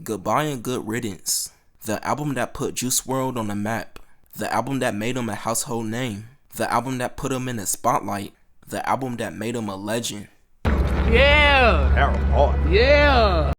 Goodbye and Good Riddance, the album that put Juice WRLD on the map, the album that made him a household name, the album that put him in the spotlight, the album that made him a legend. Yeah! That was hard. Yeah!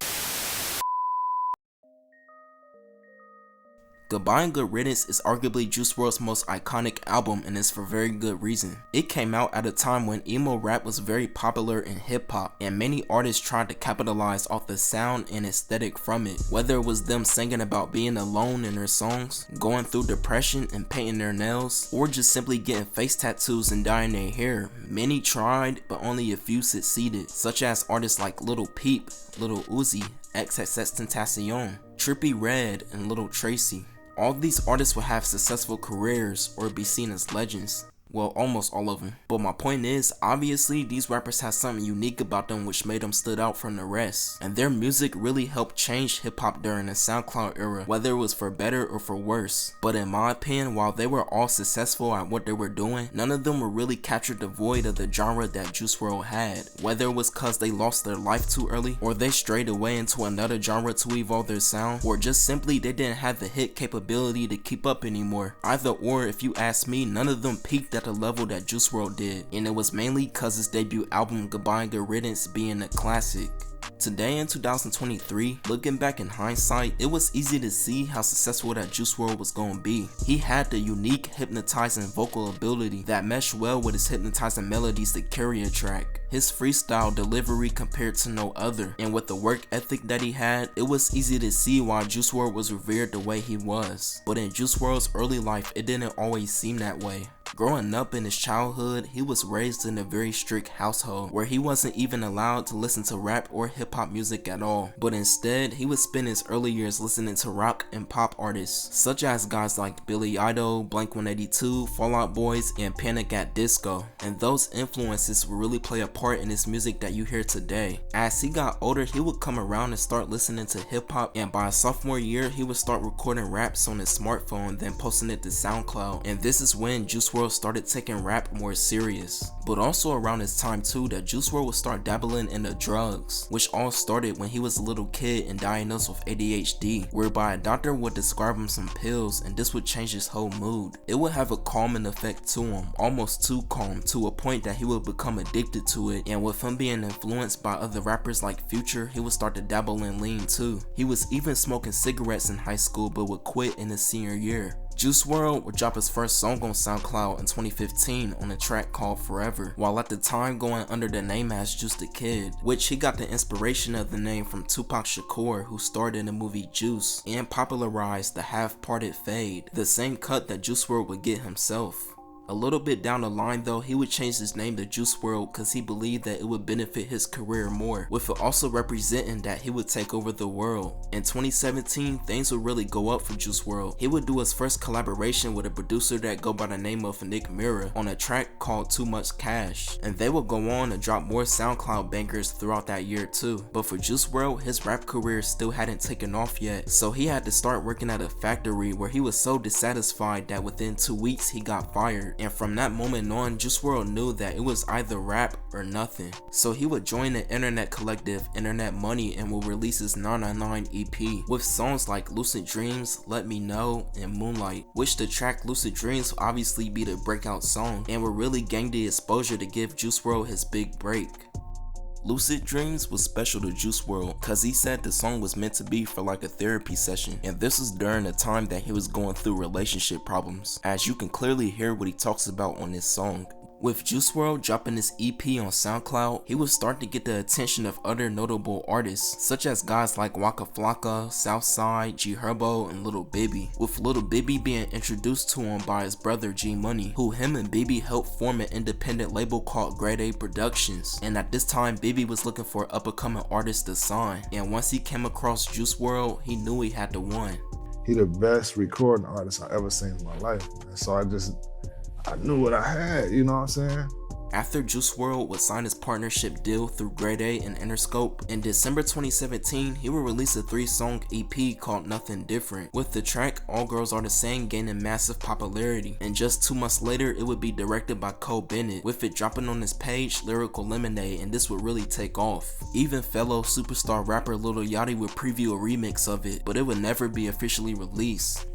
Goodbye and Good Riddance is arguably Juice WRLD's most iconic album, and it's for very good reason. It came out at a time when emo rap was very popular in hip hop, and many artists tried to capitalize off the sound and aesthetic from it. Whether it was them singing about being alone in their songs, going through depression and painting their nails, or just simply getting face tattoos and dyeing their hair, many tried, but only a few succeeded, such as artists like Lil Peep, Lil Uzi, XXXTentacion, Trippie Redd, and Lil Tracy. All of these artists will have successful careers or be seen as legends. Well, almost all of them. But my point is, obviously these rappers had something unique about them which made them stood out from the rest. And their music really helped change hip hop during the SoundCloud era, whether it was for better or for worse. But in my opinion, while they were all successful at what they were doing, none of them were really captured the void of the genre that Juice WRLD had. Whether it was cause they lost their life too early, or they strayed away into another genre to evolve their sound, or just simply they didn't have the hit capability to keep up anymore. Either or, if you ask me, none of them peaked at the level that Juice WRLD did, and it was mainly cause his debut album Goodbye and Good Riddance being a classic. Today in 2023, looking back in hindsight, it was easy to see how successful that Juice WRLD was going to be. He had the unique, hypnotizing vocal ability that meshed well with his hypnotizing melodies to carry a track. His freestyle delivery compared to no other, and with the work ethic that he had, it was easy to see why Juice WRLD was revered the way he was. But in Juice WRLD's early life, it didn't always seem that way. Growing up in his childhood, he was raised in a very strict household where he wasn't even allowed to listen to rap or hip hop music at all, but instead he would spend his early years listening to rock and pop artists such as guys like Billy Idol, Blink-182, Fall Out Boys, and Panic! At Disco, and those influences would really play a part in his music that you hear today. As he got older, he would come around and start listening to hip hop, and by his sophomore year he would start recording raps on his smartphone, then posting it to SoundCloud, and this is when Juice WRLD started taking rap more serious. But also around this time too that Juice WRLD would start dabbling in the drugs, which all started when he was a little kid and diagnosed with ADHD, whereby a doctor would describe him some pills and this would change his whole mood. It would have a calming effect to him, almost too calm, to a point that he would become addicted to it, and with him being influenced by other rappers like Future, he would start to dabble in lean too. He was even smoking cigarettes in high school but would quit in his senior year. Juice WRLD would drop his first song on SoundCloud in 2015 on a track called Forever, while at the time going under the name as Juice the Kid, which he got the inspiration of the name from Tupac Shakur, who starred in the movie Juice and popularized the half-parted fade, the same cut that Juice WRLD would get himself. A little bit down the line though, he would change his name to Juice WRLD because he believed that it would benefit his career more, with it also representing that he would take over the world. In 2017, things would really go up for Juice WRLD. He would do his first collaboration with a producer that go by the name of Nick Mira on a track called Too Much Cash, and they would go on to drop more SoundCloud bangers throughout that year too. But for Juice WRLD, his rap career still hadn't taken off yet, so he had to start working at a factory where he was so dissatisfied that within 2 weeks he got fired. And from that moment on, Juice WRLD knew that it was either rap or nothing. So he would join the internet collective Internet Money and will release his 999 EP with songs like Lucid Dreams, Let Me Know, and Moonlight, which the track Lucid Dreams will obviously be the breakout song and will really gain the exposure to give Juice WRLD his big break. Lucid Dreams was special to Juice WRLD cause he said the song was meant to be for like a therapy session, and this was during the time that he was going through relationship problems, as you can clearly hear what he talks about on this song. With Juice WRLD dropping his EP on SoundCloud, he would start to get the attention of other notable artists, such as guys like Waka Flocka, Southside, G Herbo, and Lil Bibby, with Lil Bibby being introduced to him by his brother G Money, who him and Bibby helped form an independent label called Grade A Productions, and at this time Bibby was looking for up-and-coming artists to sign, and once he came across Juice WRLD, he knew he had to win. He the best recording artist I ever seen in my life, and so I knew what I had, you know what I'm saying? After Juice WRLD would sign his partnership deal through Grade A and Interscope, in December 2017, he would release a 3-song EP called Nothing Different, with the track All Girls Are the Same gaining massive popularity, and just 2 months later it would be directed by Cole Bennett, with it dropping on his page Lyrical Lemonade, and this would really take off. Even fellow superstar rapper Lil Yachty would preview a remix of it, but it would never be officially released.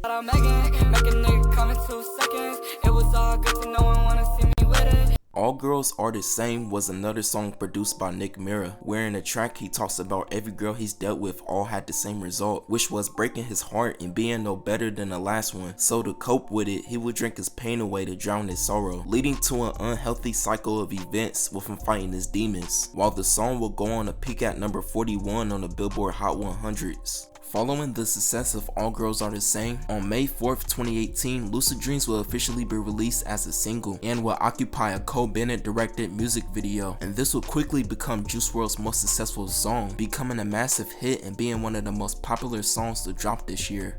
All Girls Are the Same was another song produced by Nick Mira, where in the track he talks about every girl he's dealt with all had the same result, which was breaking his heart and being no better than the last one. So to cope with it, he would drink his pain away to drown his sorrow, leading to an unhealthy cycle of events with him fighting his demons, while the song will go on to peak at number 41 on the Billboard Hot 100s. Following the success of All Girls Are the Same, on May 4th, 2018, Lucid Dreams will officially be released as a single and will occupy a Cole Bennett directed music video, and this will quickly become Juice WRLD's most successful song, becoming a massive hit and being one of the most popular songs to drop this year.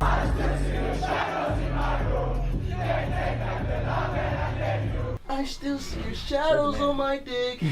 I still see your shadows on my dick.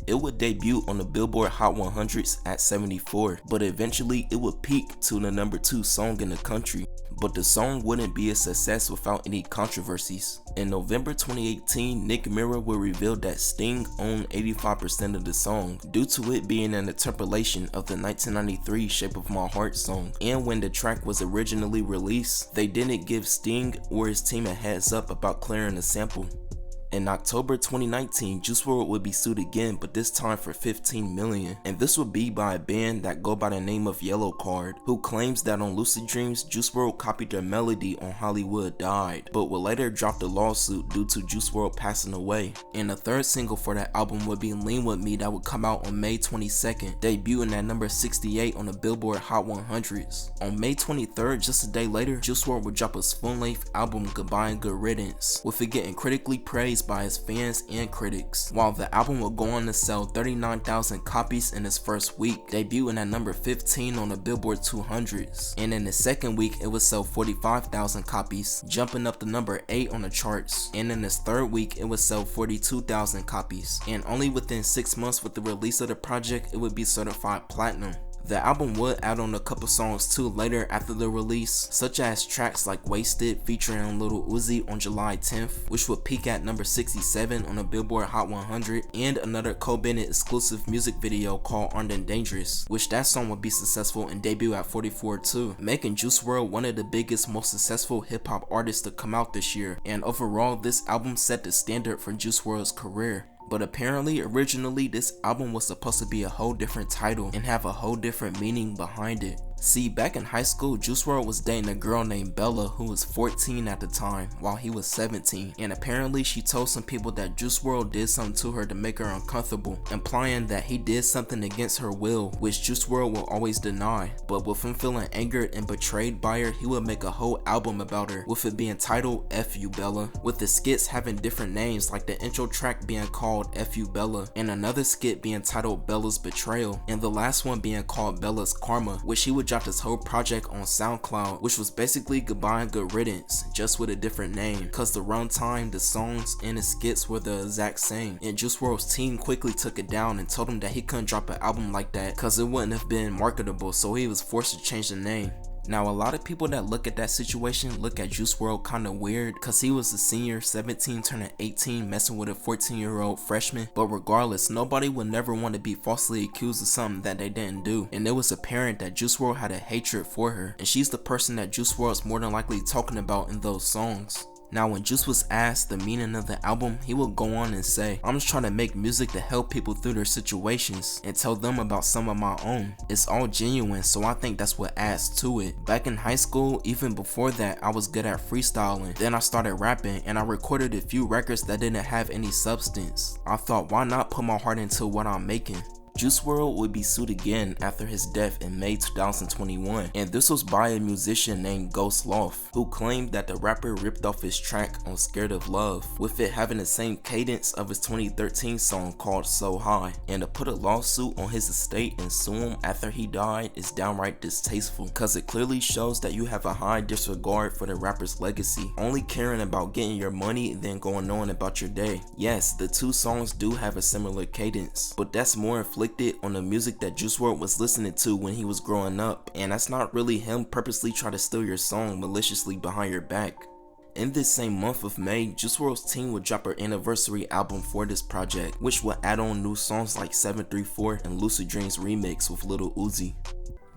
It would debut on the Billboard Hot 100s at 74, but eventually it would peak to the number 2 song in the country. But the song wouldn't be a success without any controversies. In November 2018, Nick Mira will reveal that Sting owned 85% of the song, due to it being an interpolation of the 1993 Shape of My Heart song. And when the track was originally released, they didn't give Sting or his team a heads up about clearing the sample. In October 2019, Juice WRLD would be sued again, but this time for $15 million, and this would be by a band that go by the name of Yellow Card, who claims that on Lucid Dreams, Juice WRLD copied their melody on Hollywood Died, but would later drop the lawsuit due to Juice WRLD passing away. And the third single for that album would be Lean With Me, that would come out on May 22nd, debuting at number 68 on the Billboard Hot 100s. On May 23rd, just a day later, Juice WRLD would drop his full-length album Goodbye and Good Riddance, with it getting critically praised by his fans and critics, while the album would go on to sell 39,000 copies in its first week, debuting at number 15 on the Billboard 200s, and in the second week it would sell 45,000 copies, jumping up to number 8 on the charts, and in its third week it would sell 42,000 copies, and only within 6 months with the release of the project it would be certified platinum. The album would add on a couple songs too later after the release, such as tracks like Wasted featuring Lil Uzi on July 10th, which would peak at number 67 on the Billboard Hot 100, and another Cole Bennett exclusive music video called Armed and Dangerous, which that song would be successful and debut at 44 too, making Juice WRLD one of the biggest, most successful hip-hop artists to come out this year, and overall this album set the standard for Juice WRLD's career. But apparently, originally this album was supposed to be a whole different title and have a whole different meaning behind it. See, back in high school, Juice WRLD was dating a girl named Bella who was 14 at the time, while he was 17, and apparently she told some people that Juice WRLD did something to her to make her uncomfortable, implying that he did something against her will, which Juice WRLD will always deny. But with him feeling angered and betrayed by her, he would make a whole album about her, with it being titled F You Bella, with the skits having different names, like the intro track being called F You Bella, and another skit being titled Bella's Betrayal, and the last one being called Bella's Karma, which he would drop this whole project on SoundCloud, which was basically Goodbye and Good Riddance, just with a different name, cause the runtime, the songs, and the skits were the exact same. And Juice WRLD's team quickly took it down and told him that he couldn't drop an album like that cause it wouldn't have been marketable, so he was forced to change the name. Now, a lot of people that look at that situation look at Juice WRLD kinda weird cause he was a senior, 17 turning 18, messing with a 14-year-old freshman, but regardless, nobody would never want to be falsely accused of something that they didn't do, and it was apparent that Juice WRLD had a hatred for her, and she's the person that Juice WRLD is more than likely talking about in those songs. Now, when Juice was asked the meaning of the album, he would go on and say, "I'm just trying to make music to help people through their situations and tell them about some of my own. It's all genuine, so I think that's what adds to it." Back in high school, even before that, I was good at freestyling. Then I started rapping and I recorded a few records that didn't have any substance. I thought, why not put my heart into what I'm making? Juice WRLD would be sued again after his death in May 2021, and this was by a musician named Ghost Loft, who claimed that the rapper ripped off his track on Scared of Love, with it having the same cadence of his 2013 song called So High, and to put a lawsuit on his estate and sue him after he died is downright distasteful, cause it clearly shows that you have a high disregard for the rapper's legacy, only caring about getting your money and then going on about your day. Yes, the two songs do have a similar cadence, but that's more inflicted on the music that Juice WRLD was listening to when he was growing up, and that's not really him purposely trying to steal your song maliciously behind your back. In this same month of May, Juice WRLD's team would drop an anniversary album for this project, which would add on new songs like 734 and Lucid Dreams remix with Lil Uzi.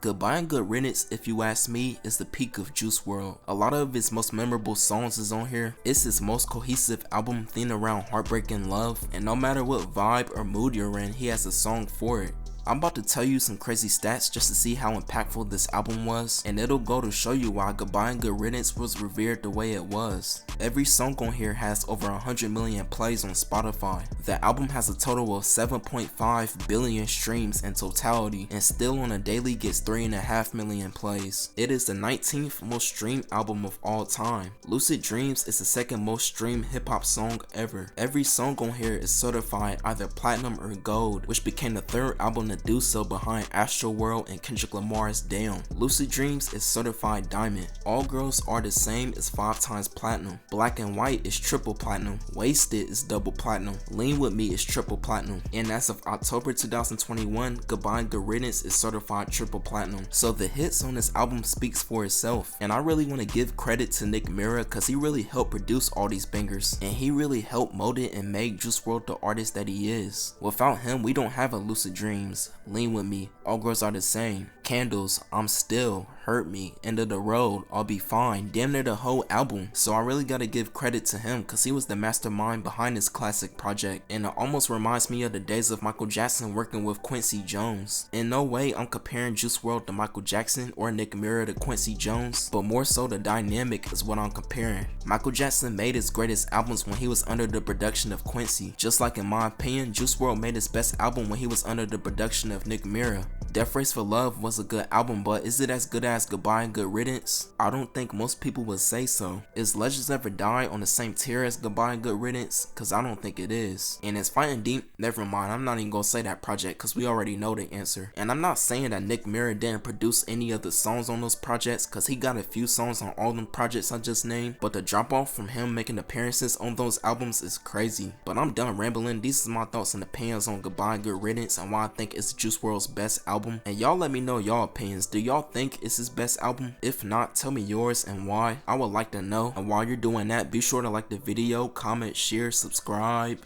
Goodbye and Good Riddance, if you ask me, is the peak of Juice WRLD. A lot of his most memorable songs is on here. It's his most cohesive album themed around heartbreak and love, and no matter what vibe or mood you're in, he has a song for it. I'm about to tell you some crazy stats just to see how impactful this album was, and it'll go to show you why Goodbye and Good Riddance was revered the way it was. Every song on here has over 100 million plays on Spotify. The album has a total of 7.5 billion streams in totality, and still on a daily gets 3.5 million plays. It is the 19th most streamed album of all time. Lucid Dreams is the second most streamed hip hop song ever. Every song on here is certified either platinum or gold, which became the third album to do so behind Astroworld and Kendrick Lamar's Damn. Lucid Dreams is certified diamond. All Girls Are the Same is 5 times platinum. Black and White is triple platinum. Wasted is double platinum. Lean With Me is triple platinum. And as of October 2021, Goodbye and Good Riddance is certified triple platinum. So the hits on this album speaks for itself. And I really want to give credit to Nick Mira, cause he really helped produce all these bangers. And he really helped mold it and make Juice WRLD the artist that he is. Without him, we don't have a Lucid Dreams, Lean With Me, All Girls Are the Same, Candles, I'm Still, Hurt Me, End of the Road, I'll Be Fine, damn near the whole album. So I really gotta give credit to him cause he was the mastermind behind this classic project, and it almost reminds me of the days of Michael Jackson working with Quincy Jones. In no way I'm comparing Juice WRLD to Michael Jackson or Nick Mira to Quincy Jones, but more so the dynamic is what I'm comparing. Michael Jackson made his greatest albums when he was under the production of Quincy, just like in my opinion, Juice WRLD made his best album when he was under the production of Nick Mira. Death Race for Love was a good album, but is it as good as Goodbye and Good Riddance? I don't think most people would say so. Is Legends Ever Die on the same tier as Goodbye and Good Riddance? Cause I don't think it is. And is Fighting Deep? Never mind, I'm not even gonna say that project cause we already know the answer. And I'm not saying that Nick Mira didn't produce any of the songs on those projects cause he got a few songs on all them projects I just named, but the drop off from him making appearances on those albums is crazy. But I'm done rambling. These are my thoughts and opinions on Goodbye and Good Riddance and why I think it's Juice WRLD's best album. And y'all let me know y'all opinions. Do y'all think it's his best album? If not, tell me yours and why. I would like to know. And while you're doing that, be sure to like the video, comment, share, subscribe.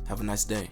Have a nice day.